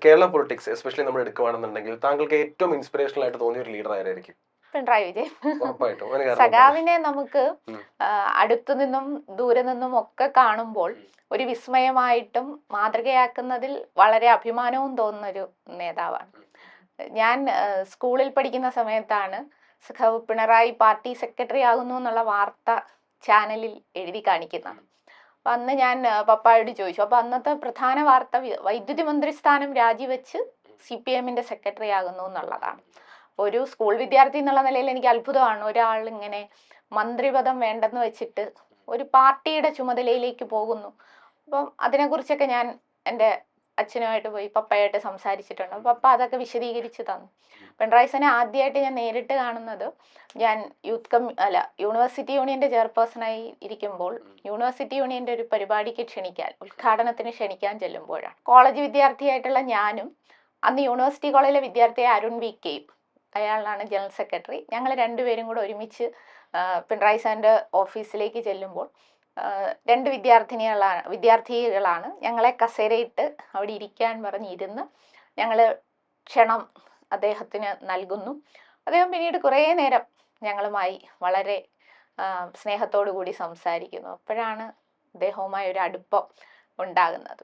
Kerala politics especially നമ്മൾ എടുക്കുകയാണെന്നുണ്ടെങ്കിൽ താങ്കൾക്ക് ഏറ്റവും ഇൻസ്പിറേഷണൽ ആയിട്ട് തോന്നിയ ഒരു ലീഡർ ആരായിരിക്കും? പിണറായി വിജയൻ. ഉറപ്പായിട്ടും. അതിന് കാരണം എന്താണ്? സഖാവിനെ നമുക്ക് അടുത്തു നിന്നും ദൂരെ നിന്നും ഒക്കെ കാണുമ്പോൾ ഒരു വിസ്മയമായിട്ടും മാതൃകയാക്കുന്നതിൽ വളരെ അഭിമാനവും തോന്നുന്ന ഒരു നേതാവാണ്. ഞാൻ സ്കൂളിൽ പഠിക്കുന്ന സമയത്താണ് സഖാവ് പിണറായി പാർട്ടി സെക്രട്ടറി ആകുന്നു എന്നുള്ള വാർത്ത ചാനലിൽ എഴുതി കാണിക്കുന്നത്. അപ്പൊ അന്ന് ഞാൻ പപ്പായോട് ചോദിച്ചു. അപ്പൊ അന്നത്തെ പ്രധാന വാർത്ത വൈദ്യുതി മന്ത്രി സ്ഥാനം രാജിവെച്ച് CPM-ന്റെ സെക്രട്ടറി ആകുന്നു എന്നുള്ളതാണ്. ഒരു സ്കൂൾ വിദ്യാർത്ഥി എന്നുള്ള നിലയിൽ എനിക്ക് അത്ഭുതമാണ്, ഒരാൾ ഇങ്ങനെ മന്ത്രിപദം വേണ്ടെന്ന് വെച്ചിട്ട് ഒരു പാർട്ടിയുടെ ചുമതലയിലേക്ക് പോകുന്നു. അപ്പം അതിനെക്കുറിച്ചൊക്കെ ഞാൻ എൻ്റെ അച്ഛനുമായിട്ട് പോയി പപ്പയായിട്ട് സംസാരിച്ചിട്ടുണ്ട്. പപ്പ അതൊക്കെ വിശദീകരിച്ച് തന്നു. പിണറായി സനെ ആദ്യമായിട്ട് ഞാൻ നേരിട്ട് കാണുന്നത് ഞാൻ യൂണിവേഴ്സിറ്റി യൂണിയന്റെ ചെയർപേഴ്സണായി ഇരിക്കുമ്പോൾ യൂണിവേഴ്സിറ്റി യൂണിയന്റെ ഒരു പരിപാടിക്ക് ഉദ്ഘാടനത്തിന് ക്ഷണിക്കാൻ ചെല്ലുമ്പോഴാണ്. കോളേജ് വിദ്യാർത്ഥിയായിട്ടുള്ള ഞാനും അന്ന് യൂണിവേഴ്സിറ്റി കോളേജിലെ വിദ്യാർത്ഥിയായ അരുൺ VK, അയാളാണ് ജനറൽ സെക്രട്ടറി, ഞങ്ങൾ രണ്ടുപേരും കൂടെ ഒരുമിച്ച് പിണറായി സാറിൻ്റെ ഓഫീസിലേക്ക് ചെല്ലുമ്പോൾ രണ്ട് വിദ്യാർത്ഥികളാണ് ഞങ്ങളെ കസേരയിട്ട് അവിടെ ഇരിക്കാൻ പറഞ്ഞിരുന്ന് ഞങ്ങൾ ക്ഷണം അദ്ദേഹത്തിന് നൽകുന്നു. അദ്ദേഹം പിന്നീട് കുറേ നേരം ഞങ്ങളുമായി വളരെ സ്നേഹത്തോടു കൂടി സംസാരിക്കുന്നു. അപ്പോഴാണ് അദ്ദേഹവുമായി ഒരു അടുപ്പം ഉണ്ടാകുന്നത്.